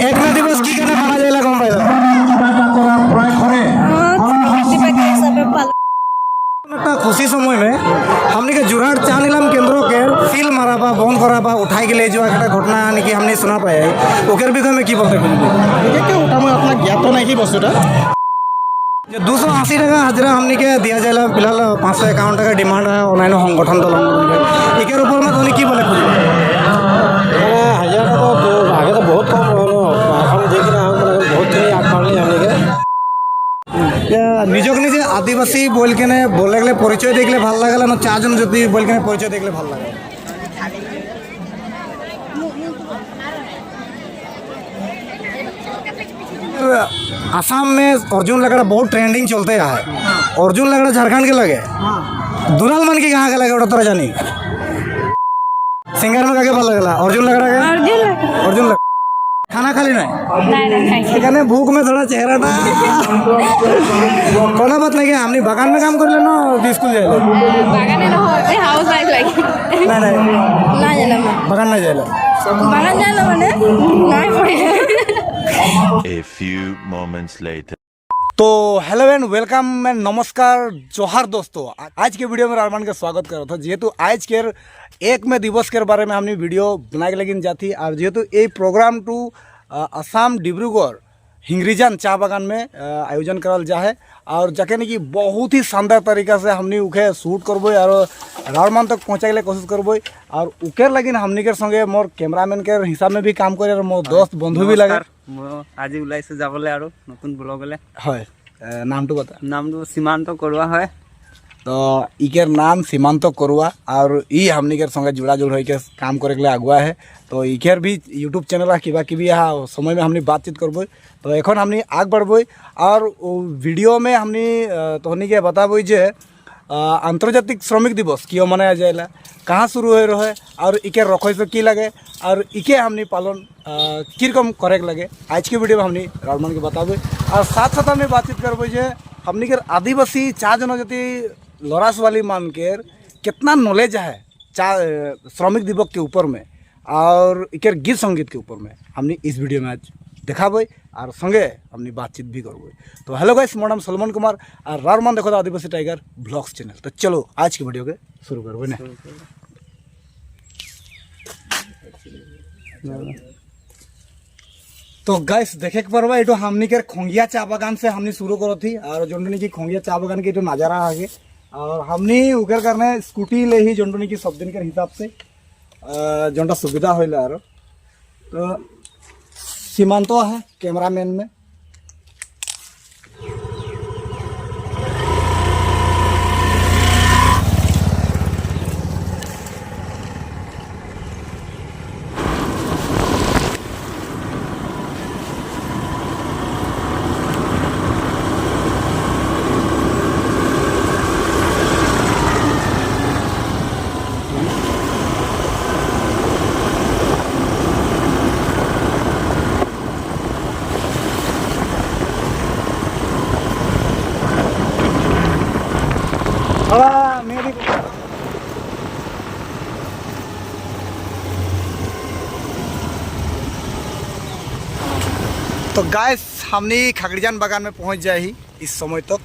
एकता दिवस কি কেনে পালন যায় গম পাইলা একটা खुशी समय में हमने के जुराट चाहनीलाम केंद्रों के सील मारा बा बंद करा बा उठाई के ले जो एक घटना यानी कि हमने सुना पाए ओकर विषय में की बोलते ये क्या उठा मैं अपना ज्ञात तो नहीं वस्तुटा जो 280 টাকা हाजिरा हमने के दिया जाए फिलहाल 551 টাকা डिमांड है ऑनलाइन संगठन दल इकर ऊपर में तो की बोले हजार तो आगे तो बहुत कम हम देख रहे हैं बहुत ही आग पानी हमने के নিজক নিজে আদিবাসী বল কেনে বলে গেলে পরিচয় দেখলে ভাল লাগে না চারজন যদি বল কেনে পরিচয় দেখলে ভাল লাগে आसाम में अर्जुन लगड़ा बहुत ट्रेंडिंग चलते है अर्जुन लगड़ा झारखंड के लगे दुलाल मन के कहाँ के लगे तोरा जानी सिंगर में काके ভাল लगला अर्जुन लगड़ा के अर्जुन लगड़ा खाना खाली नहीं এখানে भूख में थोड़ा चेहरा था कोना बात नहीं हमने बागान में काम कर लेना स्कूल जाए বাগানে নহয় হাউস ওয়াইফ লাগে नहीं না জানা बागान नहीं जाए বাগান জানা মানে নাই পড়ে A few moments later. तो हेलो एंड वेलकम एंड नमस्कार जोहार दोस्तों आज के वीडियो में अरमान का स्वागत कर रहा था जेहेतु आज के एक में दिवस के बारे में हमने वीडियो बनाए लेकिन जाती और जेहेतु ये प्रोग्राम टू असम डिब्रूगढ़ हिंगरीजान चा बागान में आयोजन करल जा है और जाके नहीं कि बहुत ही शानदार तरीका से हमने उखे शूट करबो और रावणमान तक पहुँचाए के कोशिश करबो और उकेर लगिन हमने के संगे मोर कैमरामैन के हिसाब में भी काम करे और मोर दोस्त बंधु भी लगे আজি ওলাইছে যাবলৈ আৰু নতুন ব্লগলৈ হয় नामটো बता নামটো সীমান্ত কৰোৱা হয় तो इकर नाम सीमांत करुआ और ई हमनी के संगे जुड़ा जुड़ होके काम करे के लिए अगुआ है तो इकर भी यूट्यूब चैनल किबा किबी यहाँ समय में हमनी बातचीत करबो तो एखन हमनी आग बढ़बो और वीडियो में हमनी तोहनी के बताबो जे आंतर्जातिक श्रमिक दिवस क्यों मनाया जाएला कहाँ शुरू हो रहा है और इके रखो से की लगे और इके हमनी पालन किरकम करे के लगे आज के वीडियो में हमनी रावणमान के बताबो और साथ साथ हमनी बातचीत करबो जे हमनी के आदिवासी चार जनजाति लरास वाली मान के कितना नॉलेज है श्रमिक दिवस के ऊपर में और इकर गीत संगीत के ऊपर में हमने इस वीडियो में आज दिखाबे और संगे हमने बातचीत भी करबे तो हेलो गाइस मोर नाम सलमान कुमार और रावणमान देखो आदिवासी टाइगर ब्लॉग्स चैनल तो चलो आज की वीडियो के शुरू करबे ना तो गाइस देखे के परबा एटो हमनी के खोंगिया चा बागान से हमनी शुरू करो थी और जोंडनी की खोंगिया चा बागान के एटो नजारा आगे और हमनी उकर करने स्कूटी ले ही जोंडनी की सब दिन के हिसाब से जोंडा सुविधा होइला और तो सीमांत है कैमरामैन में मेरी तो गाइस हमने खगड़ियान बागान में पहुंच जाए ही इस समय तक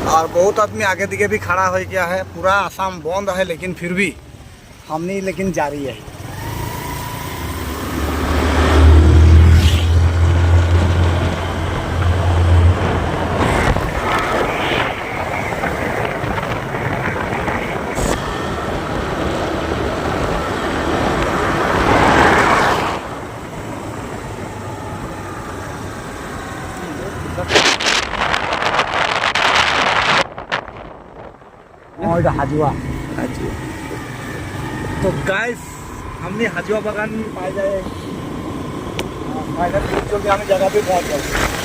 और बहुत आदमी आगे दिखे भी खड़ा हो गया है पूरा आसाम बंद है लेकिन फिर भी हमने लेकिन जारी है हाजुआ तो गाइस हमने हाजुआ बागान पाए जाए हमें जगह पे पहुंच गए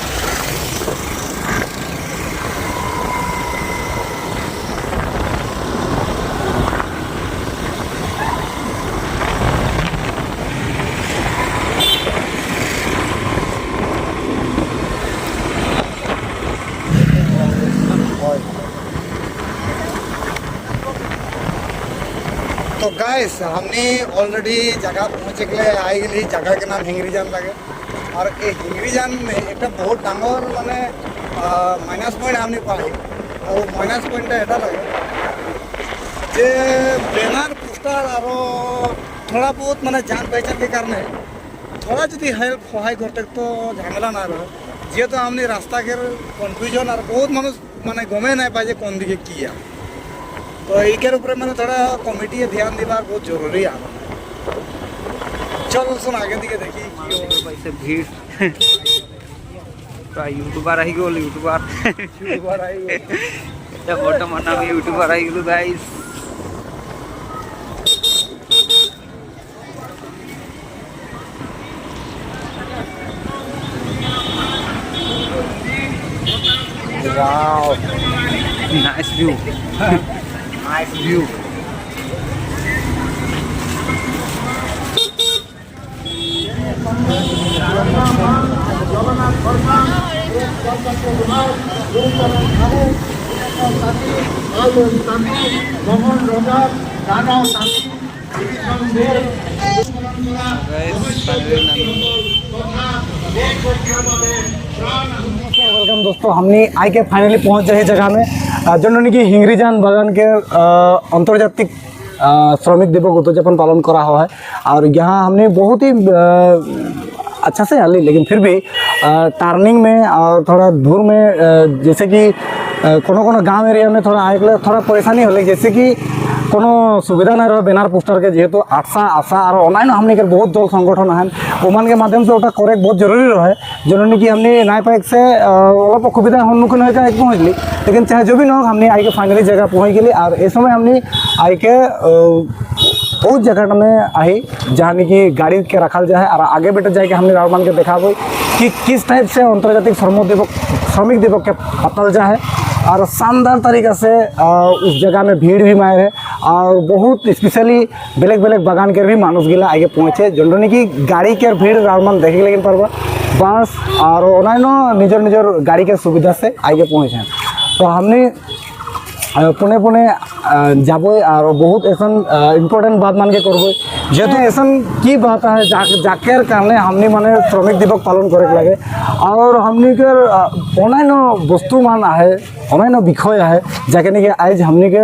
तो गाइस गाइस हमने ऑलरेडी जगह पहुँचे गए आई गई जगह के नाम हिंगरीजान लगे और ये हिंगरीजान में एक बहुत डांगर माने माइनस पॉइंट हमने पाई और माइनस पॉइंट एटा लगे जे बैनर पोस्टर और थोड़ा बहुत माने जान पहचान के कारण थोड़ा जी हेल्प सहाय करते तो झमेला ना रहे जेहेतु हमने रास्ता के कन्फ्यूजन और बहुत मानुष माने गमे ना पाए कौन दिखे किया तो एक ऊपर मैंने थोड़ा कमिटी ध्यान देवार बहुत जरूरी है चलो सुन आगे दिखे देखी वैसे भीड़ पूरा यूट्यूबर आई गल यूट्यूबर এটা বর্তমান আমি ইউটিউবার আই গেল guys wow nice view nice view welcome दोस्तों हमने आई के फाइनली पहुंच जाए जगह में जननी कि हिंगरीजान बागान के अंतर्जातिक श्रमिक दिवस उद्यापन पालन करा हुआ है और यहाँ हमने बहुत ही अच्छा से हाली लेकिन फिर भी टर्निंग में और थोड़ा दूर में जैसे कि कोनो गांव एरिया में थोड़ा आए के थोड़ा परेशानी होले जैसे कि कोनो सुविधा ना रहे बैनर पोस्टर के जेहेतु आशा आशा और ऑनलाइन हमने के बहुत दल संगठन है ओमान के माध्यम से ओटा करे बहुत जरूरी रहे जननी कि हमने नाय पाइक से अलग असुविधा सम्मुखीन होकर पहुँचली लेकिन चाहे जो भी न हमने आई के फाइनली जगह पहुँच गई और इस समय हमने आई के बहुत जगह में आई जहाँ कि गाड़ी के रखल जाए और आगे बेटे जाके हमने रावमान के देखा कि किस टाइप से अंतर्जातिक श्रमिक दिवस के पतल जाए और शानदार तरीक़ा से उस जगह में भीड़ भी मायर है और बहुत स्पेशली बेलेग बेलेग बागान के भी मानुष गिला आगे पहुँचे जननी कि गाड़ी के भीड़ रावमान देखे लेकिन परवा बस और अन्य निजर निजर गाड़ी के सुविधा से आगे पहुँचे तो हमने पुणे पुणे जाब और बहुत ऐसा इम्पोर्टेंट बात मान के करब जेहेतु ऐसा की बात है जाकर कारण हमने माने श्रमिक दिवस पालन करे लगे और हमने के अन्य वस्तु मान है अन्य विषय है जाके नहीं आज हमने के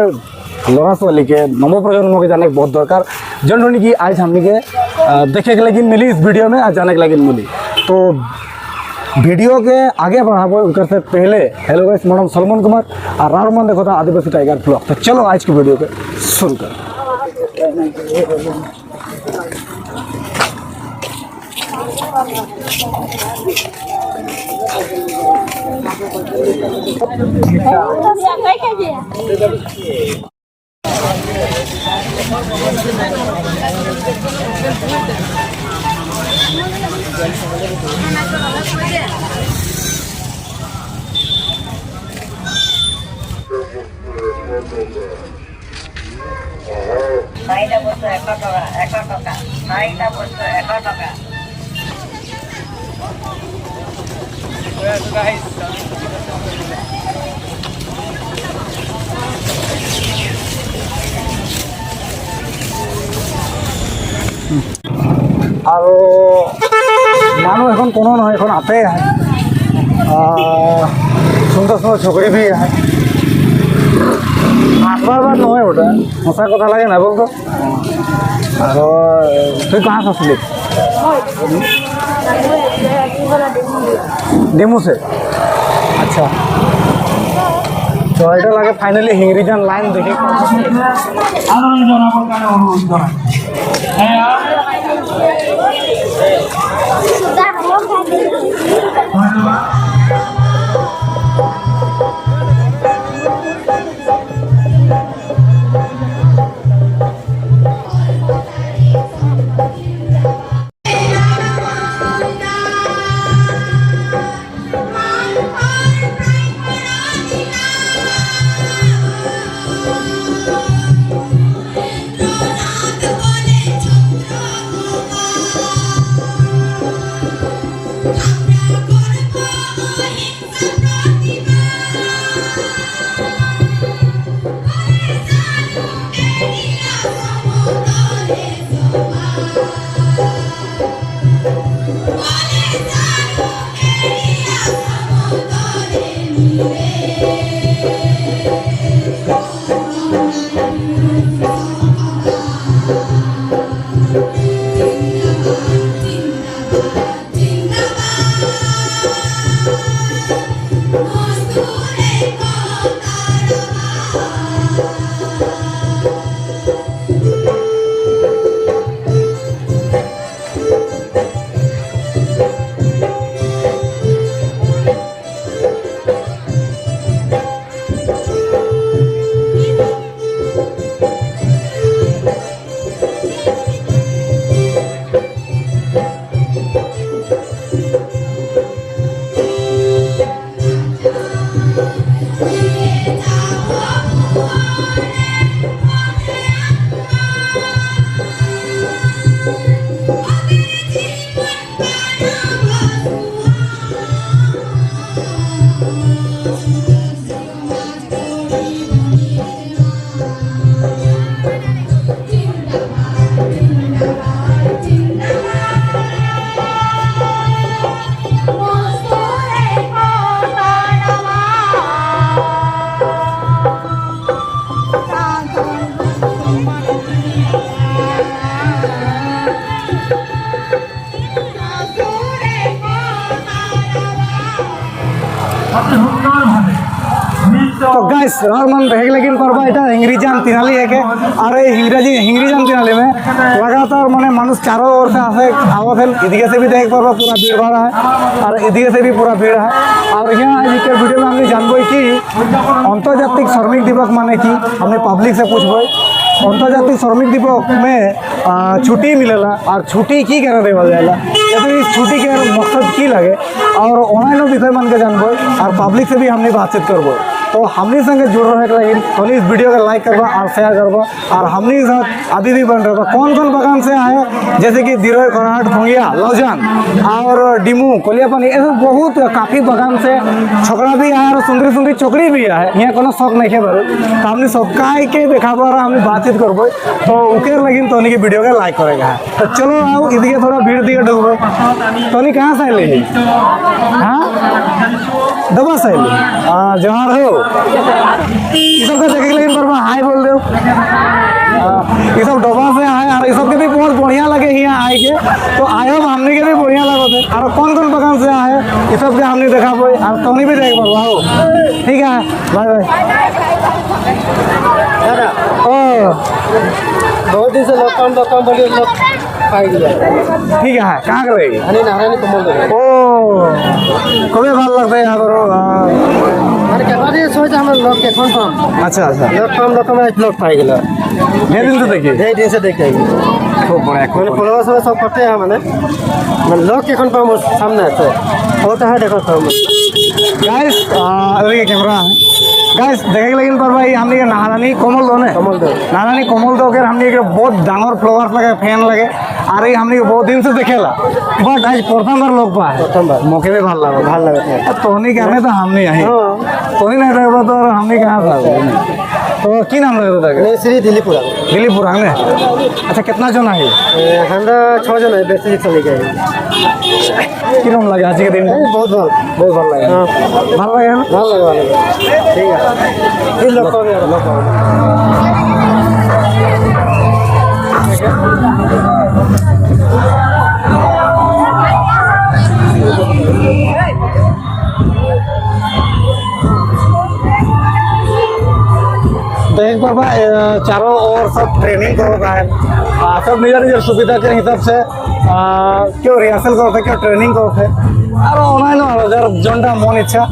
लड़ा छाली के नव प्रजन्म के जाने के बहुत दरकार जो कि आज हमने के देखे के लगी मिली इस वीडियो में आज जाने के लगी मिली तो वीडियो के आगे बढ़ाबो उनकर से पहले hello guys madam Salman Kumar और रावमान देखो था आदिवासी टाइगर ब्लॉग तो चलो आज की वीडियो के शुरू कर চাৰিটা বস্তু 100 টকা চাৰিটা বস্তু 100 টকা और मानो এখন কোনো নহয় এখন आते है सुंदर सुंदर छोकरी भी है बार नए ओटा हसा कथा लगे ना बोल तो तुम कहाँ से असली डेमू से अच्छा तो এটা लगे फाइनली हिंगरीजान लाइन देखे तो गाइस और मन रहे लेकिन करबा এটা इंग्रेजान तिनाली है के और इंग्रेजान तिनाली में लगातार माने मानुष चारों ओर से आसे आवत है इधर से भी देख पारबा पूरा भीड़ भाड़ है और इधर से भी पूरा भीड़ है और यहाँ आज के वीडियो में हमने जानबो कि अंतर्जातिक श्रमिक दिवस माने कि हमने पब्लिक से पूछबो अंतर्जातिक श्रमिक दिवस में छुट्टी मिलेला और छुट्टी की कहना देवल जाएगा या तो इस छुट्टी के मकसद की लगे और ऑनलाइन विषय मन के जानबो और पब्लिक से भी हमने बातचीत करबो तो हमने संगे जुड़ रहे लेकिन खाली इस वीडियो का लाइक करवा और शेयर करवा और हमने साथ अभी भी बन रहा कौन कौन बगान से आए जैसे कि दिरोय कराहट भोंगिया लौजान और डिमू कोलियापानी ऐसे बहुत काफ़ी बगान से छोकरा भी आए और सुंदरी सुंदरी चोकड़ी भी आए यहाँ कोनो शौक नहीं है बारू तो हमने सबका के देखा और हमने बातचीत करबो तो उके लेकिन तो के वीडियो का लाइक करेगा तो चलो आओ इधर थोड़ा भीड़ दिए ढूंढो तो कहाँ से आए हाँ दबा से जहाँ हो ये सब देखे लेकिन पर हाय बोल दो ये सब डबा से आए और ये सब के भी बहुत बढ़िया लगे यहाँ आए के तो आयो हमने के भी बढ़िया लगते और कौन कौन बगान से आए ये सब के हमने देखा और तुमने भी देख पाओ आओ ठीक है बाय बाय ओ बहुत दिन से लोग कम बोलिए लोग ठीक है कहाँ कर रहेगी नारायणी कमल ओ कभी ভাল लगता है यहाँ पर सोच हम लोग के कौन अच्छा अच्छा लोग कम लोग पाई गया ढेर दिन से देखिए देखे खूब बड़ा फॉलोअर्स में सब करते हैं मैंने लोग के कौन सामने आते होता है देखो गाइस ये कैमरा है गाइस देखे लेकिन पर भाई हमने नारायणी कमल दो नारायणी कमल दो के हमने बहुत डांगर फ्लावर्स लगे फैन लगे और ये हमने बहुत दिन से देखेला बट आज प्रथम बार लोग पाए मौके में भाल लगे तोहनी कहने तो हमने यहीं तोहनी नहीं रहे तो हमने कहाँ था तो की नाम लगे श्री दिलीपुरा में अच्छा कितना जन है हमरा 6 जन है बेसी चले गए की नाम लगे आज के दिन बहुत भल लगे भल लगे ठीक है फिर लोग देख पाबा चारों ओर सब ट्रेनिंग करता है सब निजर सुविधा के हिसाब से क्यों रिहर्सल करते क्यों ट्रेनिंग करते और ऑनलाइन जनटा मन इच्छा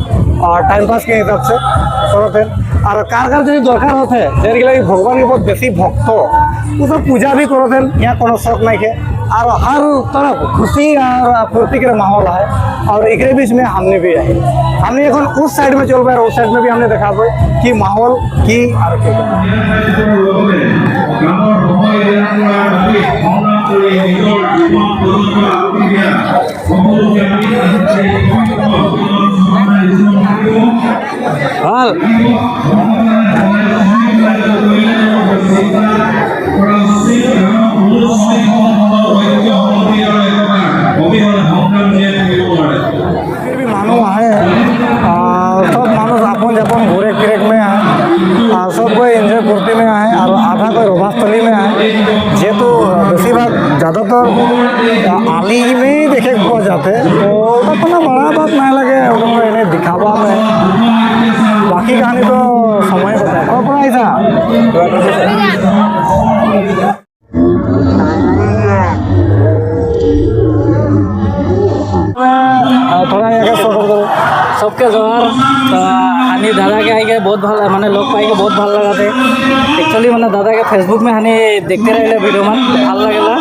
और टाइम पास के हिसाब से करते और कार जो दरकार होते हैं भगवान के बहुत बेसी भक्त वो सब पूजा भी करते यहाँ कोनो शौक नहीं है और हर तरफ खुशी और फुर्ती के माहौल है और एक बीच में हमने भी है हमने এখন उस साइड में चल पाए उस साइड में भी हमने देखा कि माहौल की और नहीं देखे को जाते तो अपना बड़ा बात नहीं लगे उनको इन्हें दिखावा में बाकी कहानी तो समय बताए और पढ़ा ऐसा थोड़ा आगे फोटो करो सबके जोहार हानि दादा के आगे बहुत भल माने लोग पाई के बहुत भल लगा थे एक्चुअली मैंने दादा के फेसबुक में हानि देखते रहे वीडियो मान भल लगेला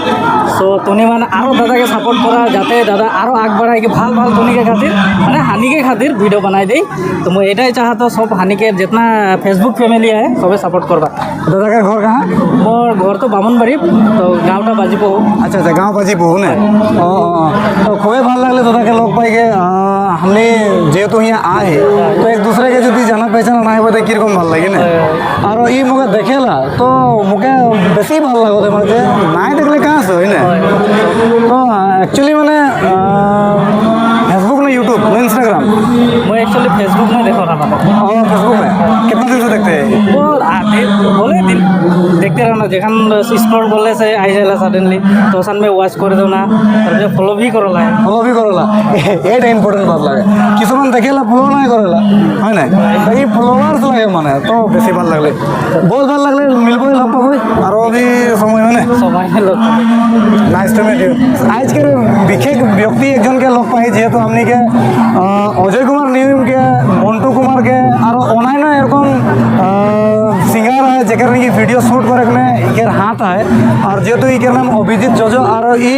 सो तुनी मैंने आरो दादा के सपोर्ट करा जाते दादा आरो आग बढ़ाई के भल भल तुनी के खातिर माने हानि के खातिर वीडियो बनाई दी तो मैं एटाई चाहता सब हानि के जितना फेसबुक फैमिली है सबे सपोर्ट करवा दादा का घर कहाँ मोर घर तो बामनबाड़ी तो गाँवटा बाजीपो अच्छा अच्छा गाँव बाजी बहु ने तो खूबे ভাল লাগলে দাদাকে লগ পাই গে हमने যেহেতু यहाँ आए तो एक दूसरे के যদি জানা पहचाना না হবে তো কিরকম ভাল লাগে না আর ই মুখে দেখেলা তো মুখে বেশি ভাল লাগতে মানে যে নাই দেখলে কাজ হয় না তো एक्चुअली মানে फेसबुक ना यूट्यूब ना इंस्टाग्राम मैं एक्चुअली फेसबुक में देखो रहा था और फेसबुक में कितना दिन से देखते हैं वो आते बोले दिन देखते रहना যেখান স্ক্রল করলে সে আই যায়লা সাডেনলি তো ওখান में ওয়াচ করে দাও না তারপরে ফলো भी করলা ফলো भी করলা এটা ইম্পর্টেন্ট বাত লাগে কিছুমান দেখেলা ফলো নাই করেলা হয় না এই ফলোয়ার্স লাগে মানে তো বেশি ভাল লাগলে বহুত ভাল লাগলে মিলবই লগ পাবই আর भी সময় হয় না সবাই লোক নাইস টু মিট ইউ আজকের বিশেষ ব্যক্তি একজনকে লগ পাই যেহেতু আপনি কে অজয় কুমার নিয়ম के মন্টু कुमार के আর অনলাইন এরকম सिंगर है जेकर की वीडियो शूट करे में इकर हाथ है और जेहेतु इकर नाम अभिजीत जोजो और ये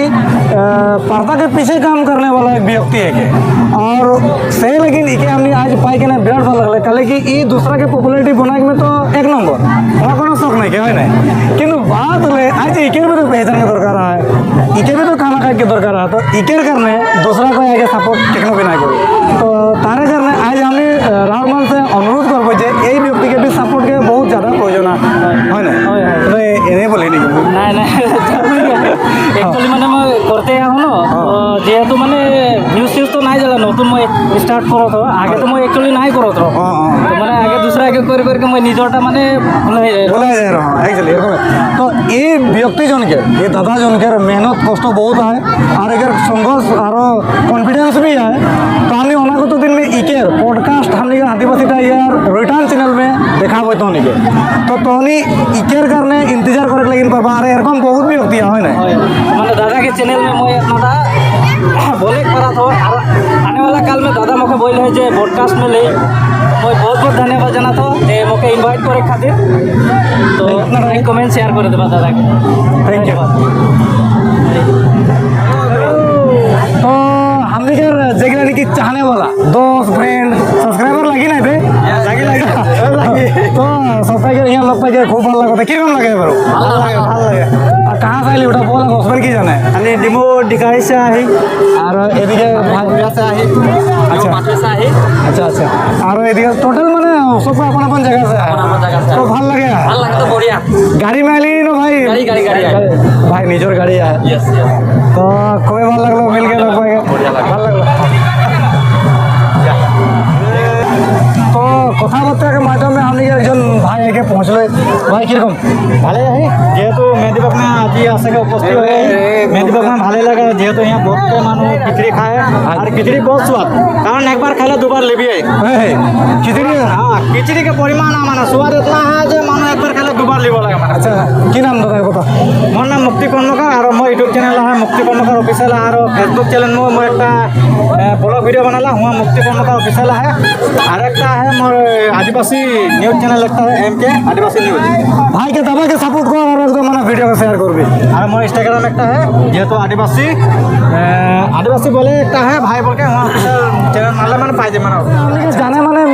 पर्दा के पीछे काम करने वाला एक व्यक्ति है के और सही लेकिन इके हमने आज पाई के ना बिराट भल लगले कहे कि ये दूसरा के पॉपुलैरिटी बनाए में तो एक नंबर वहाँ कोनो शौक नहीं के है ना किंतु बात ले आज इकर भी तो पहचान के दरकार है इके भी तो खाना खाए के दरकार है तो इकर करने दूसरा को आगे सपोर्ट टेक्नो भी नहीं करो तो तारे करने आज हमने राहुल से अनुरोध करबो जे এই ব্যক্তি के भी सपोर्ट के बहुत ज़्यादा प्रयोजन है ना तो एने बोले नहीं নাই নাই একচুয়ালি মানে মই করতে আহো ন যেহেতু মানে ভিউজ সিউজ তো নাই জানা নতুন মই স্টার্ট করত আগে তো মই একচুয়ালি নাই করত তো মানে আগে दूसरा আগে করে করে মই নিজরটা মানে ভুলাই যায় बोला जा रहा है एक्चुअली तो ये व्यक्ति जन के ये दादा जन के मेहनत कष्ट बहुत है और अगर संघर्ष और कॉन्फिडेंस भी है तो हमने अनागत दिन में इकेर पॉडकास्ट हमने आदिवासी यार रिटर्न चैनल में देखा हुआ तो तोहनी इकेर करने इंतजार करे लेकिन पाबा अरे एरकम बहुत व्यक्ति है ना মানে দাদাকে চ্যানেল में मैं अपना बोले करा था और आने वाला काल में दादा मुझे बोले है जे पॉडकास्ट में ले मैं बहुत बहुत धन्यवाद जाना था जे मुझे इनवाइट करे खातिर तो लाइक कमेंट शेयर कर देबा दादा के थैंक यू तो हमने जेगला की चाहने वाला दोस्त फ्रेंड सब्सक्राइबर लगी ना थे लगी तो सब्सक्राइबर यहाँ लग पाए खूब ভালো লাগে কিরকম লাগে বারো ভালো লাগে আর कहाँ से आइली ওটা বলা হসবেন কি জানে আমি ডিমো ডিকাই से आही আর এদিকে ভাইয়া से आही अच्छा माथे से आहे अच्छा अच्छा আর এদিকে টোটাল মানে সব अपन अपन जगह से है तो ভাল লাগে ভাল লাগে তো বড়িয়া গাড়ি में आइली ना भाई গাড়ি भाई निजर गाड़ी है यस तो खूब ভাল লাগলো मिल के लग पाएगा ভাল লাগলো तो কথাবার্তা के माध्यम में हमने एक जन भाई आके पहुँचले भाई किरकम ভালে है যেহেতু মেদিবাগ में आज आसे के उपस्थित हुए मेहंदीबाग में ভালে लगा যেহেতু यहाँ बहुत के मानो खिचड़ी खाए और खिचड़ी बहुत स्वाद कारण एक बार खाले दो बार ले भी है खिचड़ी हाँ खिचड़ी के परिमाण माना स्वाद इतना है जो मानो एक बार खाले दो बार ले लगा अच्छा की नाम दादा কথা मोर नाम मुक्ति कर्मकार और मोर यूट्यूब चैनल है मुक्ति कर्मकार ऑफिशियल और फेसबुक चैनल में मैं एक ब्लॉग वीडियो बनाला हुआ मुक्ति कर्मकार ऑफिशियल है और एक है मोर आदिवासी न्यूज चैनल लगता है एम के आदिवासी न्यूज भाई के दबा के सपोर्ट कर और एकदम मैंने वीडियो को शेयर कर भी और मोर इंस्टाग्राम एक है जेहेतु आदिवासी बोले एक है भाई बोल के वहाँ चैनल मारले मैंने पाई दे मैंने जाने मैंने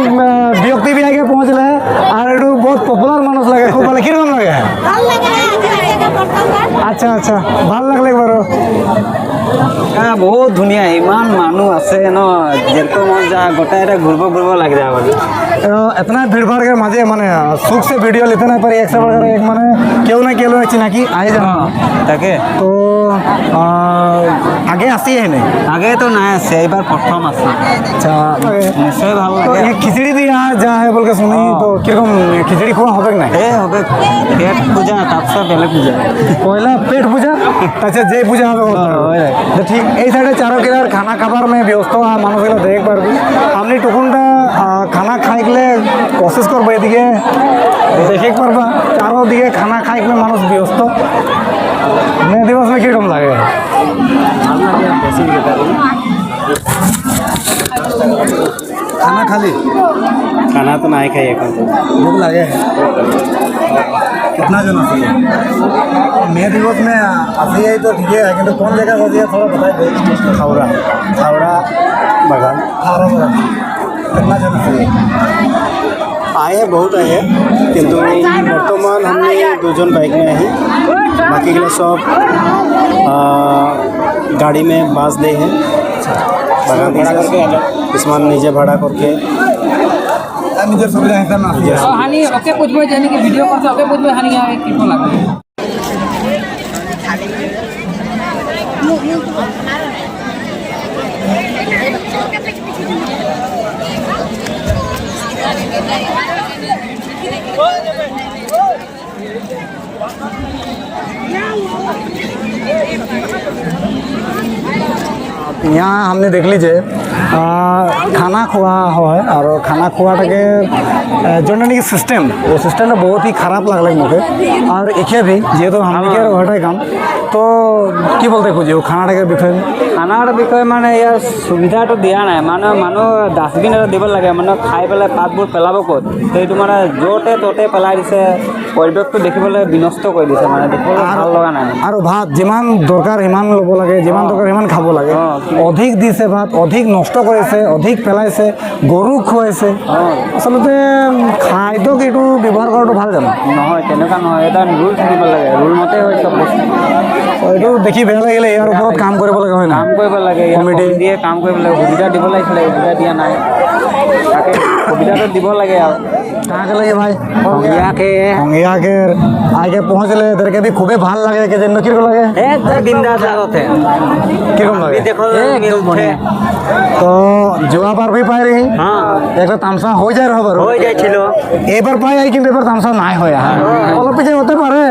व्यक्ति भी आगे पहुँच रहे और एक बहुत पॉपुलर मानुष लगे खूब बोले किरकम लगे अच्छा अच्छा ভাল লাগলে একবারও बहुत धुनिया इमान मानु আছে ন যেতো মন যা গোটা এটা ঘুরবো লাগে যাবে इतना भीड़ भाड़ के मजे माने सुख से वीडियो लेते ना पर एक से बढ़कर एक माने क्यों ना केलो चिनाकी आए जा তাকে तो आगे आसी है नहीं আগে তো না আছে এবার প্রথম আছে अच्छा নিশ্চয় ভালো तो লাগে ये खिचड़ी दी यहाँ जा है बोल के सुनी तो किरकम खिचड़ी खुआ होबे कि नहीं এ হবে পেট পূজা তারপর বেলে পূজা पहला पेट पूजा अच्छा जय पूजा হবে तो ठीक এই সাইডে চারো কিনার খানা খাবার में ব্যস্ত মানুষগুলো দেখ পারবি আপনি টুকুনটা খানা খাইলে কোশিশ করবো এদিকে দেখে পারবা চারোদিকে খানা খাইলে মানুষ ব্যস্ত মে দিবস में কিরকম লাগে खाना खाली खाना तो नहीं खाई এখন भूख लगे कितना जन आती है मे दिवस में आती है तो ठीक है किंतु कौन जगह होती है थोड़ा बता दे खावड़ा खावड़ा बगान खावड़ा बगान कितना जन आती है आए बहुत आए किंतु बर्तमान हमने दुजन बाइक में आई बाकी के लिए सब गाड़ी में बास दे हैं बागान भाड़ा करके इसमान निजे भाड़ा करके নিজের সুবিধা হিসাবে না আসি হানি ওকে বুঝবো জানি কি ভিডিও করতে ওকে বুঝবো হানি কি লাগে यहाँ हमने देख लीजिए खाना खुआ है और खाना खुआटाके जो नाকি सिस्टेम वो सिस्टेम बहुत ही खराब लगल मुझे और एखे भी जेहेतु हमने ওটাই কাম তো কি বলতে খুঁজি ও খানাটার বিষয়ে খানাৰ বিষয়ে মানে ইয়াৰ সুবিধাটো দিয়া নাই মানে মানুহ ডাষ্টবিন এটা দিব লাগে মানে খাই পেলাই পাতবোৰ পেলাব ক'ত সেইটো মানে য'তে ত'তে পেলাই দিছে পৰিৱেশটো দেখিবলৈ বিনষ্ট কৰি দিছে মানে দেখিবলৈ ভাল লগা নাই আৰু ভাত যিমান দৰকাৰ সিমান ল'ব লাগে যিমান দৰকাৰ সিমান খাব লাগে অধিক দিছে ভাত অধিক নষ্ট কৰিছে অধিক পেলাইছে গৰুক খুৱাইছে আচলতে খাদ্যক এইটো ব্যৱহাৰ কৰাটো ভাল জানো নহয় তেনেকুৱা নহয় এটা ৰুল থাকিব লাগে ৰুল মতে হয় চব বস্তু এইটো দেখি বেয়া লাগিলে ইয়াৰ ওপৰত কাম কৰিব লাগে হয় না কাম কৰিব লাগে কমিটি দিয়ে কাম কৰিব লাগে সুবিধা দিব লাগিছিলে সুবিধা দিয়া নাই তাকে সুবিধাটো দিব লাগে আৰু कहाँ के लगे भाई সংগীয়া के आगे पहुँचले इधर के भी खूबे ভাল লাগে के जन्म किरको लगे একদম বিন্দাস লাগতে किरकम लगे দেখো একদম বনে तो जुआ बार भी पाई रही হ্যাঁ एक तामसा हो जाए रहो बारो হয়ে যাইছিল এবার পাই आई কিন্তু এবার তামসা নাই হয় অলপ পিছে হতে পারে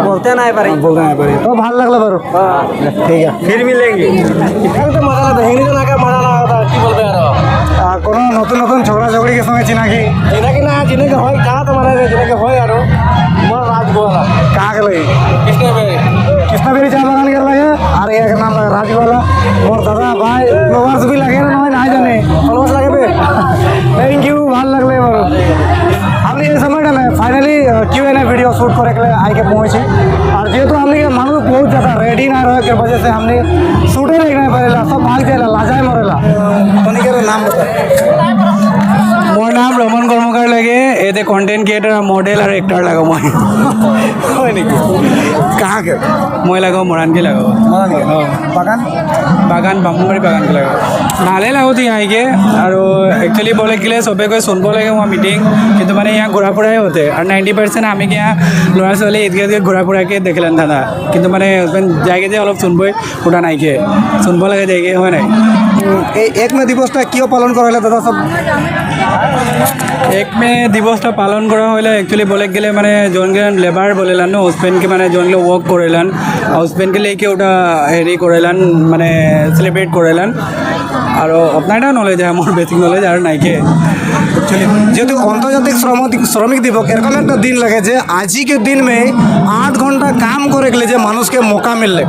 বলতে নাই পারি বলতে নাই পারে তো ভাল লাগলো বারো ঠিক আছে ফির মিলেঙ্গে একদম মজা লাগতো হিন্দি তো নাকে মজা লাগতো কি বলবে আর কোনো নতুন নতুন ঝগড়া ঝগড়িকে সঙ্গে চিনাকি চিনাকি না চিনাকি হয় কাহা তো মানে চিনাকি হয় আর মোর রাজগোয়ালা কাহাকে লাগে কৃষ্ণবেরি চা বাগান के लगे और एक नाम लगे राजगोवाला मोर दादा भाई फ्लावर्स भी लगे ना नहीं जाने फ्लावर्स लगे बे थैंक यू ভাল লাগলে বারো আপনি এই সময়টা না ফাইনালি Q&A वीडियो शूट करे के लिए आई के पहुंचे और जेहेतु हमने मानुष बहुत ज़्यादा रेडी ना रहे के वजह से हमने शूटे नहीं पारेला सब भाग जाएला लाजाए मरेला तनिकेर नाम बता मोर नाम रमन कर्मकार लगे एते कन्टेन्ट क्रिएटर मॉडल और एक्टर लगो मैं হয় নেকি कहाँ के मैं लगो मोरान के लगो বাগান बागान बामुमारी बागान के लगो ভালে লাগোতে আইকে আৰু একচুৱেলি বলে গেলে সবে কৈ শুনব লাগে মই মিটিং কিন্তু মানে ইয়াত ঘূৰা ফুৰাই হতে আৰু 90% আমি কিয়া ল'ৰা ছোৱালী এদিকে ঘূৰা ফুৰাকে দেখিলেন দাদা কিন্তু মানে যাইকে যে অলপ শুনবই ফুটা নাইকে শুনব লাগে যাইকে হয় নাই এই এক মে দিবসটা কিয় পালন করা হলে দাদা সব एक में दिवसটা পালন করা হলে एक्चुअली बोले गले माने जोन लेबर बोलेलान नो हस्बैंड के माने जोन वर्क करेलान हस्बैंड के लेके ওটা হেৰি করেলান মানে সেলিব্রেট করেলান আর আপনারটা নলেজ আমার বেসিক নলেজ আর নাইকে যেহেতু আন্তর্জাতিক শ্রমিক দিবস এরকম একটা দিন লাগে যে আজি के दिन में 8 घंटा काम करे के लिए मानुष के मौका मिलले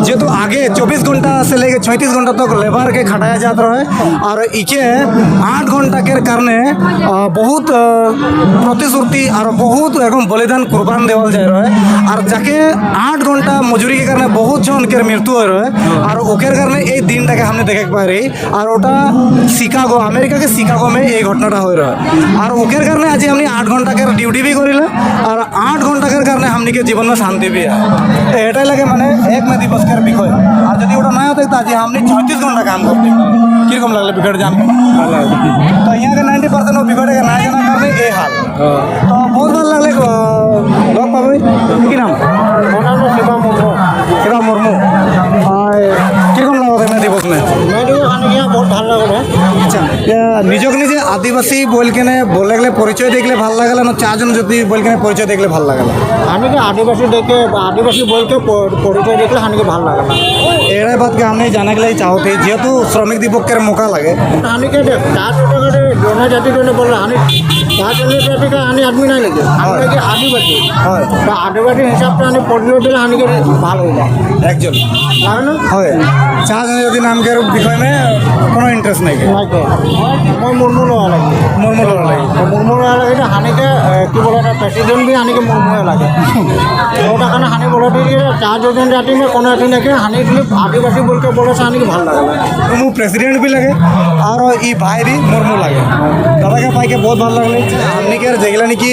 जेहेतु आगे 24 घंटा से लेके 36 घंटा तक लेबर के खटाया जाता रहे और इके 8 घंटा के कारणे बहुत प्रतिश्रुति और बहुत एकदम बलिदान कुर्बान देवल जाए रहे और जाके 8 घंटा मजूरी के कारणे बहुत जन के मृत्यु हो रहे और ओकर कारणे ये दिनटा के हमने देखे पा रही और ओटा शिकागो अमेरिका के शिकागो में ये घटनाटा हो रहा और ओकर कारणे आज हमने 8 घंटा के ड्यूटी भी करिले और 8 घंटा के कारणे हमने के जीवन में शांति भी है एटाई लगे माने एक में दिवस के विषय और यदि ओटा ना होता तो आज हमने 36 घंटा काम करते किरकम लगले बिगड़ जान तो यहाँ के 90% वो बिगड़े के ना जाना कारणे ये हाल तो बहुत भालो लगले लोग पाबे की नाम शिवा मुर्मू किरकम लगो में दिवस में হানিকে বহুত ভাল লাগে আচ্ছা নিজক নিজে আদিবাসী বলকেনে বলে গেলে পরিচয় দেখলে ভাল লাগে না চারজন যদি বলকেনে পরিচয় দেখলে ভাল লাগে হানিকে আদিবাসী দেখে আদিবাসী বলকে পরিচয় দেখলে হানিকে ভাল লাগে না এরাই বাদ के हमने जाने के लिए चाहते जेहेतु श्रमिक दिवस मौका लगे हानिके जनजाति बोले हानि जनजाति का हानि आदमी नहीं लगे हानि आदिवासी तो आदिवासी हिसाब से हानि परिचय दिले हानिके ভাল हो जाए একজন লাগে না হয় চারজন যদি নামকের বিষয় में কোনো ইন্টারেস্ট নাই মই মুরমু লোৱা লাগে মুরমুর লাগে মুরমু লোৱা লাগে এটা হানিকে কি বলে এটা প্রেসিডেন্ট भी हानि के मुर्मू लगे तो कारण हानि बोला चार जनजाति में कोनो अथी नहीं हानि आदिवासी बोल के बोले से हानि के ভাল लगे मुझे प्रेसिडेंट भी लगे और ई भाई भी मुर्मू लगे दादा के भाई के बहुत ভাল लगले हमने के देखला नी कि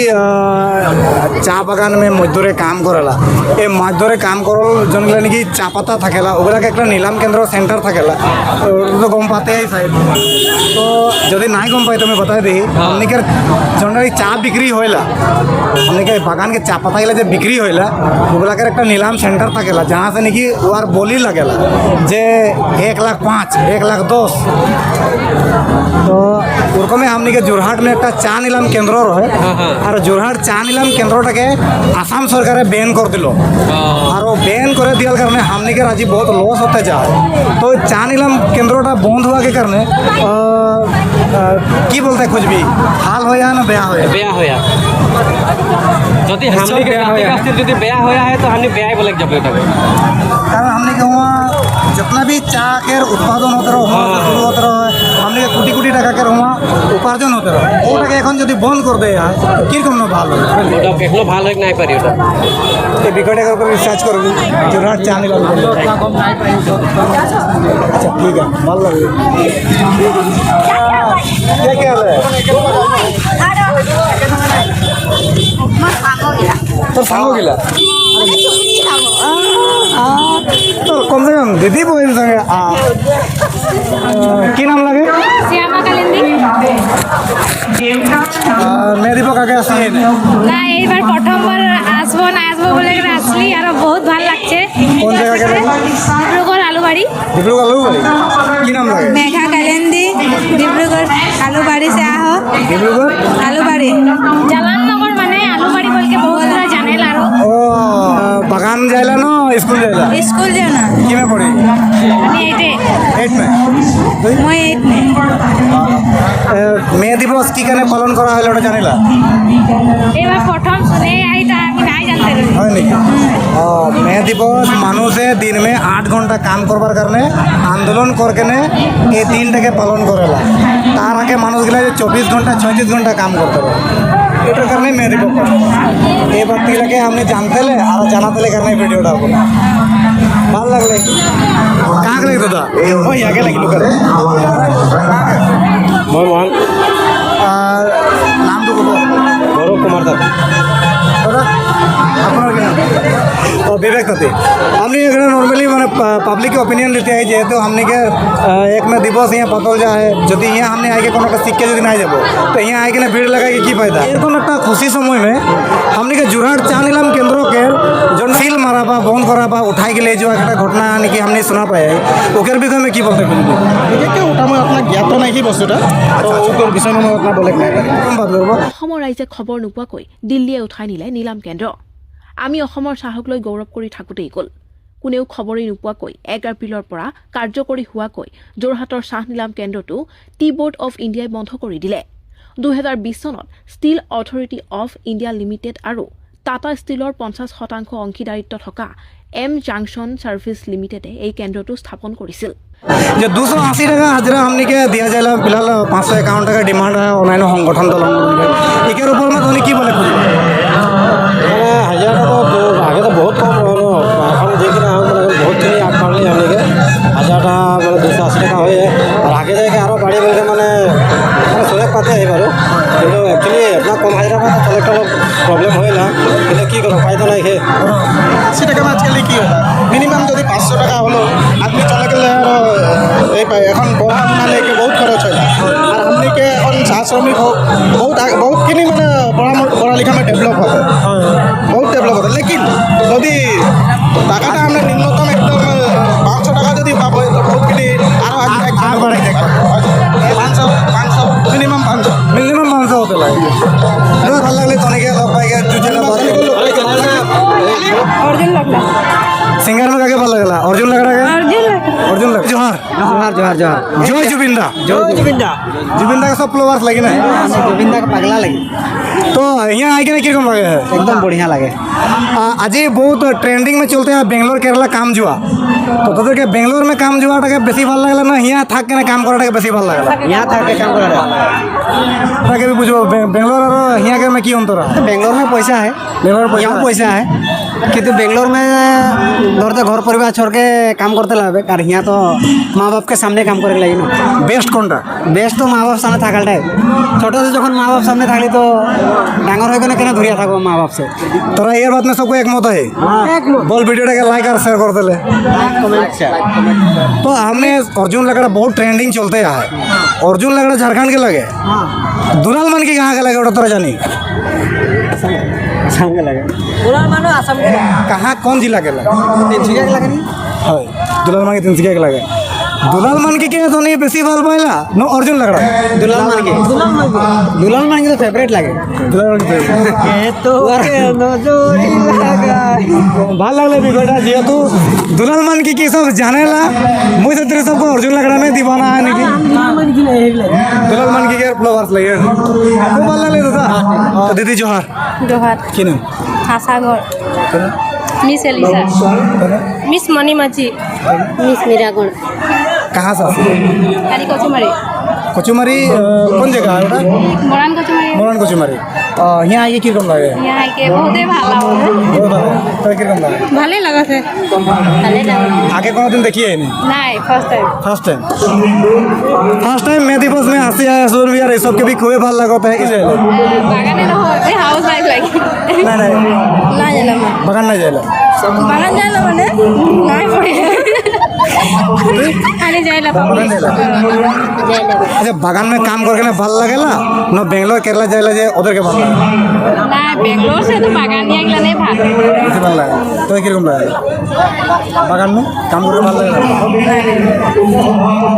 चा बागान में मजदूरे काम करेला ए मजदूरे काम करल जनगला नी कि चा पत्ता থাকেলা ওগুলা একটা নিলাম কেন্দ্র সেন্টার থাকেলা তো গম পাতে ही शायद तो যদি নাই গম পাই তুমি बताई दी हमने के जनरली चा बिक्री होइला हमने के बागान के चा पत्ता गला जे बिक्री होइला ওগুলা के একটা নিলাম সেন্টার থাকেলা जहां से नी कि ওর बोली लगेला যে 1,05,000 1,10,000 তো ওরকমে हमने के जोरहाट में একটা চা নিলাম কেন্দ্র রহে আর जोरहाट চা নিলাম কেন্দ্রটাকে আসাম সরকারে ব্যান করে দিল আর ও ব্যান করে দেওয়ার কারণে हमने के রাজি बहुत लॉस होते যায় तो চা নিলাম কেন্দ্রটা বন্ধ হওয়ার কারণে কি বলতে খুঁজবি হাল হয়ে না বেয়া হয়ে বেয়া হয়া যদি হামনি के आदिवासी যদি বেয়া হয়া है तो हानि बेया बोले जब तक कारण हमने के वहाँ जितना भी चाह के उत्पादन होते रहो वहाँ से शुरू होते रहो हमने के कोटी कोटी टाका के वहाँ उपार्जन होते रहो ওটাকে এখন যদি বন্ধ করে দেয় কিরকম না ভালো ওটা এখনো ভালো হয় নাই পারি ওটা এই বিষয়টার উপর রিসার্চ করবি जोरहाट চা নিলাম আচ্ছা ঠিক আছে ভালো লাগবে क्या क्या है তোর সাঙ্গ গিলা तो कम से कम दीदी बोल संगे की नाम लगे শ্যামা কালিন্দী মেহেদীপ কাকে আসলে না এইবার প্রথমবার আসবো না আসবো বলে আসলি আর বহুত ভালো লাগছে কোন জায়গা গেলে ডিব্রুগড় আলুবাড়ি ডিব্রুগড় আলুবাড়ি কি নাম লাগে मेघा कालिंदी डिब्रूगढ़ आलूबाड़ी से आहो ডিব্রুগড় आलूबाड़ी जलालनगर माने आलूबाड़ी बोल के बहुत लोग जाने लारो ও বাগান যাইলা না স্কুল যাইলা स्कूल जाओ ना কি মে পড়ি আমি এইটে 8 মে মই 8 में মে দিবস কি কানে পালন করা হলো ওটা জানিলা এবার প্রথম শুনে আইতা আমি নাই জানতে রই হয় নাকি মে দিবস মানুষে দিন में 8 ঘন্টা কাম করবার কারণে আন্দোলন করকে নে এই দিনটাকে পালন করেলা তার আগে মানুষগুলা যে 24 ঘন্টা 36 ঘন্টা কাম করতে পারে এটার কারণে মে দিবস এই বাতগুলাকে हमने जानते ले আর জানাতে ले কারণে ভিডিওটা আপন ভালো লাগলে কাক লাগে দাদা ওই আগে লাগিল করে মই মহান আর নামটো কব গৌরব কুমার দাস দাদা আপনার কি নাম विवेक दत्ती हमने अगर नॉर्मली मैंने पब्लिक के ओपिनियन लेते हैं जेहेतु हमने के एक में दिवस यहाँ पतल जा है যদি यहाँ हमने आगे कोनो का सिक्के যদি নাই যাব तो यहाँ आगे ना भीड़ लगा के की फायदा এরকম একটা খুশি সময় में हमने के जोरहाट চা নিলাম কেন্দ্র के जोन सील मारा बा बंद करा बा उठाई के ले जो একটা ঘটনা নাকি हमने सुना पाए ওকের বিষয়ে में কি বলতে খুঁজবি বিশেষকৈ ওটা মই আপোনাক জ্ঞাত নাই সেই বস্তুটা তো ওকৰ বিষয়ে মই আপোনাক বেলেগ নাই কম ভাব করব অসমৰ ৰাইজে খবৰ নোপোৱাকৈ দিল্লীয়ে উঠাই নিলে নিলাম কেন্দ্ৰ আমি অসমৰ চাহক লৈ গৌৰৱ কৰি থাকোঁতেই গ'ল কোনেও খবৰেই নোপোৱাকৈ 1 এপ্ৰিলৰ পৰা কাৰ্যকৰী হোৱাকৈ যোৰহাটৰ চাহ নিলাম কেন্দ্ৰটো টি বোৰ্ড অফ ইণ্ডিয়াই বন্ধ কৰি দিলে 2020 চনত Steel Authority of India Limited আৰু টাটা ষ্টিলৰ 50% অংশীদাৰিত্ব থকা এম জাংচন সাৰ্ভিস লিমিটেডে এই কেন্দ্ৰটো স্থাপন কৰিছিল যে 280 টাকা হাজিরা हमने के दिया जाएगा फिलहाल 551 টাকা डिमांड है ऑनलाइन संगठन दलन एकर ऊपर में धोनी की बोले হাজিৰা তো আগে তো বহুত কম হয় এখন যিখিনি মানে বহুতখিনি আগবাঢ়ি हमने হাজিৰাটা মানে 280 টাকা হয় আর আগে যাই আরও বাড়ি বলতে মানে চলেক পাতে আহি বাৰু কিন্তু একচুয়ালি আপনার কম হাজিরা পাতে চলেক অলপ প্রবলেম হয় না কিন্তু কি করো ফায়দা নাই সে 80 টাকা আজকালি কি হয় মিনিমাম যদি 500 টাকা হলো আপনি চলে গেলে আর এই এখন পড়া মানে বহুত খরচ হয় আর हमने के এখন চাহ শ্রমিক হোক বহুতখিনি মানে পড়া লিখা में डेवलप होता बहुत डेवलप होता लेकिन যদি টাকাটা আমরা নিম্নতম একদম 500 টাকা যদি পাবো তো বহুতখিনি আরও ভাল লাগলে তনিকে লগ পাইকে अर्जुन लगला सिंगर में काके ভাল লাগলা अर्जुन लगड़ा के अर्जुन लग जोहार जोहार जोहार जोहार जय जुबिंदा जुबिंदा जुबिंदा का सब फ्लोवर्स लगी ना जुबिंदा का पगला लगी तो यहाँ आके ना किरकम लगे है एकदम बढ़िया लगे आज ये बहुत ट्रेंडिंग में चलते हैं बेंगलोर केरला काम जुआ तो তোদের के बेंगलोर में काम जुआ टाके बेसी ভাল লাগলা ना यहाँ থাক के ना काम कराटाके बेसी ভাল লাগলা यहाँ था के काम कर ताके भी बुझो बेंगलोर और यहाँ के में की अंतर है बेंगलोर में पैसा है बेंगलोर यहाँ पैसा है किंतु बेंगलोर में धरते घर परिवार छोड़ के काम करते लगे और यहाँ तो माँ बाप के सामने काम करे लगी ना बेस्ट कोनटा बेस्ट तो माँ बाप सामने थाकल टाइम छोटे से जखन माँ बाप सामने थाकली तो डांगर हो के धुरिया थको माँ बाप से तोरा ये बात में सबको एक मत है बोल वीडियो के लाइक और शेयर कर देले तो हमने अर्जुन लगड़ा बहुत ट्रेंडिंग चलते है अर्जुन लगड़ा झारखंड के लगे दुलाल मन की कहाँ के लगे ओटा तोरा जानी असम के लगे असम के कहाँ कौन जिला के लगे तिनसुकिया के लगे है दुलाल मन के तिनसुकिया के लगे दुलाल मन की के तो नहीं बेसी ভাল पाइला नो अर्जुन लगड़ा दुलाल मान के तो फेवरेट लगे दुलाल मन के तो नजरी लगा ভাল লাগলে ভিডিওটা যেহেতু দুলাল মান কি सब जानेला मुझे से तेरे सबको अर्जुन लगड़ा में दीवाना है नहीं दुलाल मान की के फ्लावर्स लगे खूब ভাল লাগলে দাদা तो दीदी जोहार जोहार কি নাম आशागढ़ मिस एलिसा मिस मणिमाची मिस मीरागढ़ कहाँ से हरी कोचुमारी कोचुमारी कौन जगह है बेटा मोरान कोचुमारी मोरन कोचुमारी यहाँ आइए किरकम लगे यहाँ के बहुते भाला बहुत भाলো तो किरकम लगे भाले लगा थे भाले लगा आगे कोनो दिन देखिए नहीं नहीं फर्स्ट टाइम फर्स्ट टाइम मैं दिवस में हंसी आया सुन भी यार ये सब के भी खूब भाल लगता है किसे बागाने न हो ए हाउस वाइफ लागी नहीं ना जाला बगान नहीं जाएला बागान जाला माने नहीं पड़ी आने जाइला बगान जाएला अच्छा बगान में काम करके ना भाल लगेला ना बेंगलोर केरला जाएला जे उधर के भाल लगे ना बेंगलोर से तो बागानिया के नहीं भाग किसे भाल लगे तो किरकम लगे बगान में काम करके भाल लगेला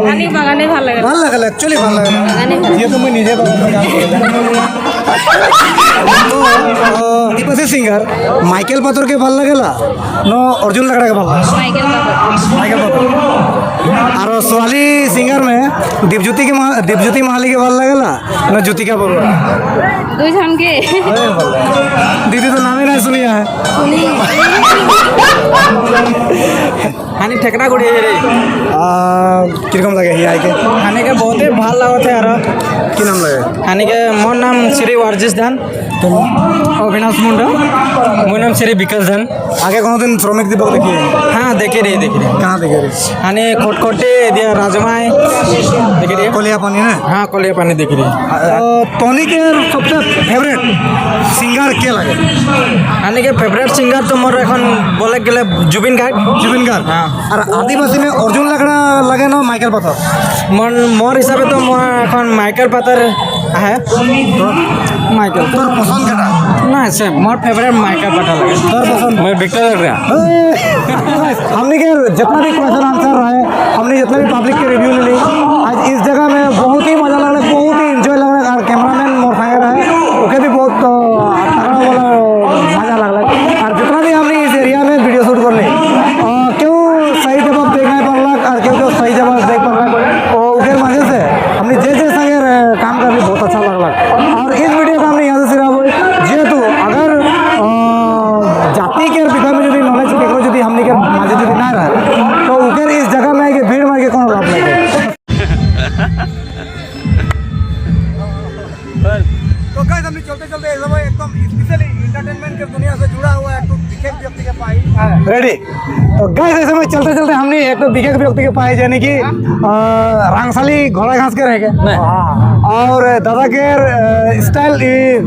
खाली बागाने भाग लगे ভাল লাগে एक्चुअली ভাল লাগে যেহেতু মই নিজে কাম दीपसी सिंगर माइकल पात्र के ভাল লাগেলা न अर्जुन लगड़ा के ভাল লাগে माइकल पात्र और स्वाली सिंगर में दीपज्योति महाली के ভাল লাগেला न ज्योतिका बरुआ दो जन के दीदी तो नाम ही नहीं सुनिया है हानि ठेकना गुड़ी रे किरकम लगे ही आके हानि के बहुते भाल लागत है यार की नाम लगे हानि के मोर नाम श्री वर्जिश धान अविनाश मुंडा मोर नाम श्री विकास धान आगे कोनो दिन श्रमिक दिवस देखिए हाँ देखे रही कहाँ देखे रही हानि खोटखोटे दिया राजमाय देखे रही कोलिया पानी ना हाँ कलिया पानी देख रही टोनी के सबसे फेवरेट सिंगर के लगे हानि के फेवरेट सिंगर तो मोर এখন बोले गेले जुबिन गार्ग जुबिन गार्ग हाँ और आदिवासी में अर्जुन लगड़ा लगे ना माइकल पात्र मोर हिसाबे तो मोर এখন माइकल पातर है माइकल তোর পছন্দ কেটা ना से मोर फेवरेट माइकल पातर लगे তোর পছন্द मैं विक्टर लग रहा हमने के जितना भी क्वेश्चन आंसर रहे हमने जितना भी पब्लिक के रिव्यू ले ली आज इस जगह में बहुत ही मजा लग रहा है बहुत ही इंजॉय लग रहा है और कैमरामैन मोर फायर है ओके भी बहुत तगड़ा वाला मजा लग रहा है और जितना भी हमने इस एरिया में वीडियो शूट कर ली क्यों सही जवाब देख नहीं पाला और क्यों सही जवाब देख पाला उसके वजह से हमने जैसे काम कर ली बहुत अच्छा लगला और इस वीडियो को हमने यहाँ से सिर्फ जेहेतु अगर जाति के विषय में यदि नॉलेज केकरो यदि हमने के माजे यदि ना रहे तो उनके इस जगह में के भीड़ मार के कौन लाभ लगे तो गाइस हमने चलते चलते एकदम स्पेशली एंटरटेनमेंट के दुनिया से जुड़ा हुआ है तो विशेष व्यक्ति के पाई रेडी तो गाइस ऐसे में चलते चलते हमने एक तो विशेष व्यक्ति के पाई यानी कि रांगसाली घोड़ा घास के रह गए और दादा के स्टाइल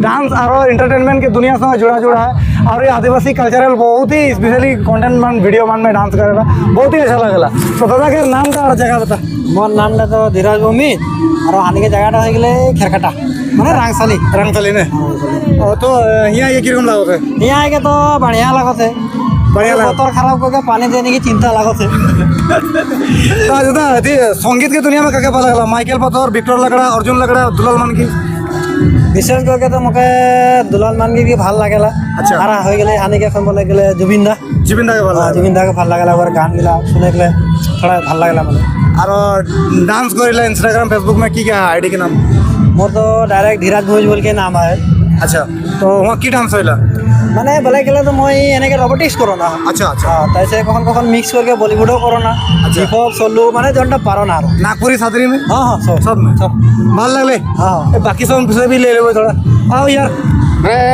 डांस और एंटरटेनमेंट के दुनिया से जुड़ा है और ये आदिवासी कल्चरल बहुत ही स्पेशली कंटेंट मान वीडियो मान में डांस करेगा बहुत ही अच्छा लगेगा तो दादा के नाम का और जगह बता मोर नाम तो धीरज अमित और हानि के जगह हो गए खेरकटा मैंने रांगसाली ने तो यहाँ ये किरकम लागत है यहाँ आके तो बढ़िया लागत है बढ़िया लागत बोतल खराब करके पानी देने की चिंता लागत है तो दादा संगीत के दुनिया में क्या पता लगला माइकल पात्र विक्टर लगड़ा अर्जुन लगड़ा दुलाल मान की বিশেষ করকে তো মোকে দুলাল মানগিকে ভাল লাগেলা। আচ্ছা। আর হয়ে গেলে হানিকে বলে গেলে জুবিন দা ভাল লাগে জুবিন দাকে ভাল লাগেলা, ওর গান গিলা শুনে গেলে থোড়া ভাল লাগেলা মানে। আর ডান্স করিলে ইনস্টাগ্রাম फेसबुक में की क्या आईडी के नाम? मोर तो डायरेक्ट धीराज भोज बोल के नाम है। अच्छा, तो वहाँ की डांस होइला? মানে বলে গেলে তো মই এনেকে রোবোটিক্স করো না। अच्छा अच्छा। তাইছে কখন কখন মিক্স করকে বলিউডও করো না, হিপ হপ সোলো মানে জনটা পারো না আর। नागपुरी सादरी में? हाँ हाँ सब में सब ভাল লাগলে? हाँ। ए, बाकी सब से भी ले लेबो थोड़ा। आओ यार,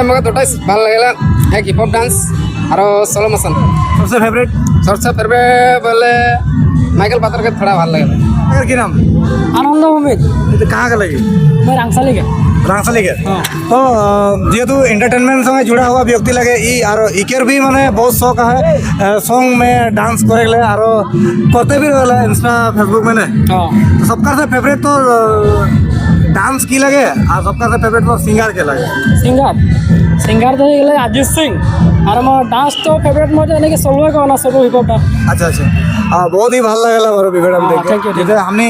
मोके दुटाई भल लगे, एक हिप हप डांस और सोलो मोशन। सबसे फेवरेट? सबसे फेवरेट बोले माइकल पात्र के थोड़ा भल लगे। अगर की नाम? আনন্দ মমিত ये तो कहाँ का लगी? মই রাংসালিকে। रांसली के? तो जेहेतु एंटरटेनमेंट संगे जुड़ा हुआ व्यक्ति लगे ई और इकेर भी माने बहुत शौक है सॉन्ग में डांस करे ले और करते भी रहला इंस्टा फेसबुक में ने। हाँ तो सबका से फेवरेट तो डांस की लगे और सबका से फेवरेट तो सिंगर के लगे? সিঙ্গার সিঙ্গার তো হয়ে গেলে অরিজিৎ সিং। আর আমার ডান্স তো ফেভারিট মধ্যে এনেকে সোলোয়ে গাওয়া সোলো হিপ হপটা। अच्छा अच्छा। बहुत ही ভাল লাগেলা बरो वीडियो हम देख thank you, के। जैसे हमने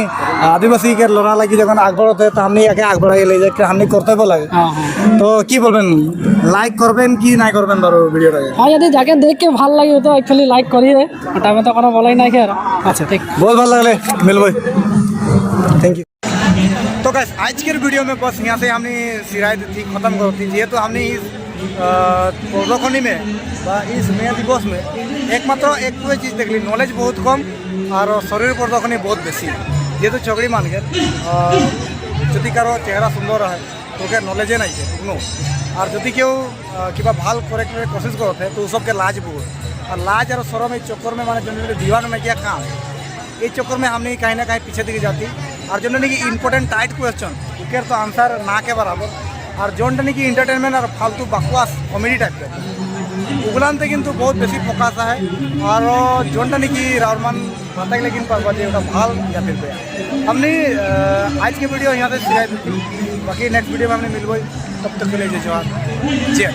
आदिवासी के लड़ा लगी जब आग बढ़ते तो हमने आके आग बढ़ाई ले जाके हमने करते লাগে। হ্যাঁ হ্যাঁ তো কি বলবেন, লাইক করবেন কি নাই করবেন বড় ভিডিওটাকে? হ্যাঁ যদি যাকে দেখকে ভাল লাগে তো অ্যাকচুয়ালি লাইক করিয়ে, ওটা আমি তো কোনো বলাই নাই কি আর। अच्छा ठीक, बहुत भाলো লাগলে मिलबो। Thank you. तो गाइस आज के वीडियो में बस यहाँ से हमने शिरायत थी खत्म करती, जेहेतु हमने इस प्रदर्शनी में इस मे दिवस में एकमात्र एक चीज़ देख ली, नॉलेज बहुत कम और शरीर प्रदर्शनी बहुत बेसी। जेहेतु चौकड़ी मान के যদি কারো চেহারা সুন্দর হয় তোকে নলেজে নাই কোনো, আর যদি কেউ কিবা ভাল করে कोशिश करते तो सबके लाज बहुत, और लाज और शरम इस चक्कर में माने जो दीवान में क्या काम इस चक्कर में हमने कहीं ना कहीं पीछे दिखे जाती। और जो नहीं कि इम्पोर्टेंट टाइट क्वेश्चन उसके तो आंसर ना के बराबर, और जो नहीं कि एंटरटेनमेंट और फालतू बकवास कॉमेडी टाइप के उगलानते किंतु बहुत बेसी फोकास है। और जो नहीं कि रावरमान बताए लेकिन भाल या फिर हमने आज के वीडियो यहाँ से सिखाई दी, बाकी नेक्स्ट वीडियो में हमने मिलबो, तब तक के लिए जय जवान जय।